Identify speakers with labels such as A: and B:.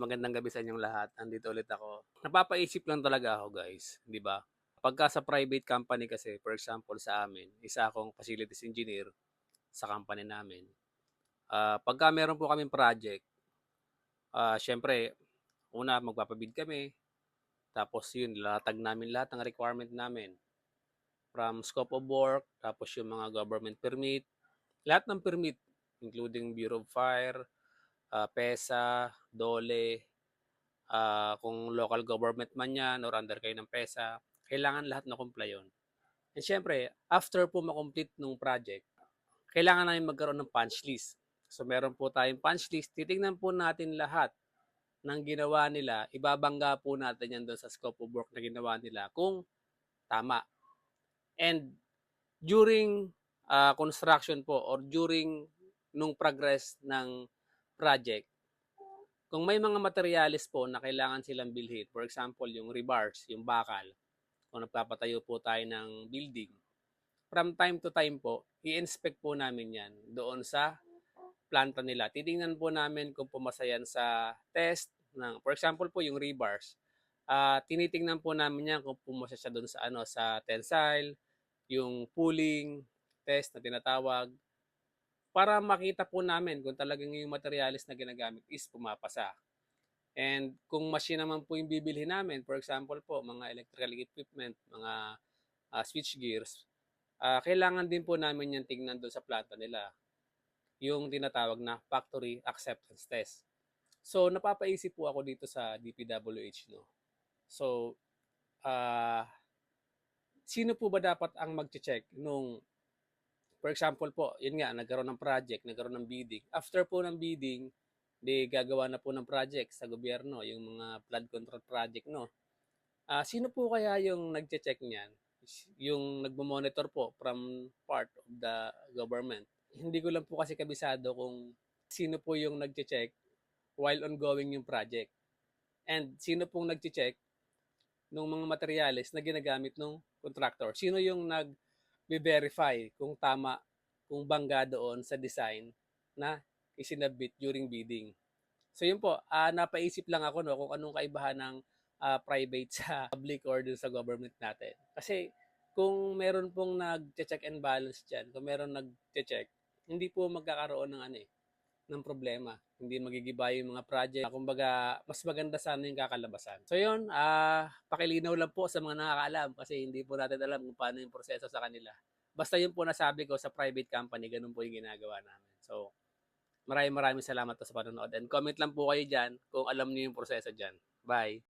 A: Magandang gabi sa inyong lahat. Andito ulit ako. Napapaisip lang talaga ako, guys, 'di ba? Pagka sa private company kasi, for example sa amin, isa akong facilities engineer sa company namin. Pagka meron po kaming project, siyempre una magpapa-bid kami, tapos yun ilalatag namin lahat ng requirement namin. From scope of work, tapos yung mga government permit, lahat ng permit, including Bureau of Fire, PESA, DOLE, kung local government man 'yan or under kayo ng PESA, kailangan lahat na-comply 'yun. And siyempre, after po ma-complete nung project, kailangan namin magkaroon ng punch list. So meron po tayong punch list, titignan po natin lahat ng ginawa nila, ibabangga po natin 'yan do'n sa scope of work na ginawa nila kung tama. And during, construction po or during nung progress ng project, kung may mga materyales po na kailangan silang bilhin, for example, yung rebars, yung bakal, kung nagpapatayo po tayo ng building, from time to time po, i-inspect po namin yan doon sa planta nila. Titingnan po namin kung pumasa yan sa test ng, for example po, yung rebars. Tinitingnan po namin yan kung pumasa siya doon sa, ano, sa tensile, yung pulling test na tinatawag, para makita po namin kung talagang yung materials na ginagamit is pumapasa. And kung machine naman po yung bibilhin namin, for example po, mga electrical equipment, mga switch gears, kailangan din po namin yung tingnan doon sa planta nila, yung tinatawag na factory acceptance test. So, napapaisip po ako dito sa DPWH, no? So, uh, sino po ba dapat ang mag-check nung, for example po, yun nga, nagkaroon ng project, nagkaroon ng bidding. After po ng bidding, di gagawa na po ng project sa gobyerno, yung mga flood control project, no? Sino po kaya yung nagche-check niyan? Yung nagmo-monitor po from part of the government. Hindi ko lang po kasi kabisado kung sino po yung nagche-check while ongoing yung project. And sino pong nagche-check ng mga materyales na ginagamit ng contractor? Sino yung nag-verify kung tama, kung bangga doon sa design na isinabit during bidding? So yun po, napaisip lang ako, no, kung anong kaibahan ng private sa public or dun sa government natin. Kasi kung meron pong nag-check and balance dyan, kung meron nag-check, hindi po magkakaroon ng ano eh, ng problema. Hindi magigiba yung mga project. Kumbaga, mas maganda sana yung kakalabasan. So yun, pakilinaw lang po sa mga nakakaalam kasi hindi po natin alam kung paano yung proseso sa kanila. Basta yun po nasabi ko sa private company, ganun po yung ginagawa namin. So, maraming salamat po sa panonood and comment lang po kayo dyan kung alam niyo yung proseso dyan. Bye!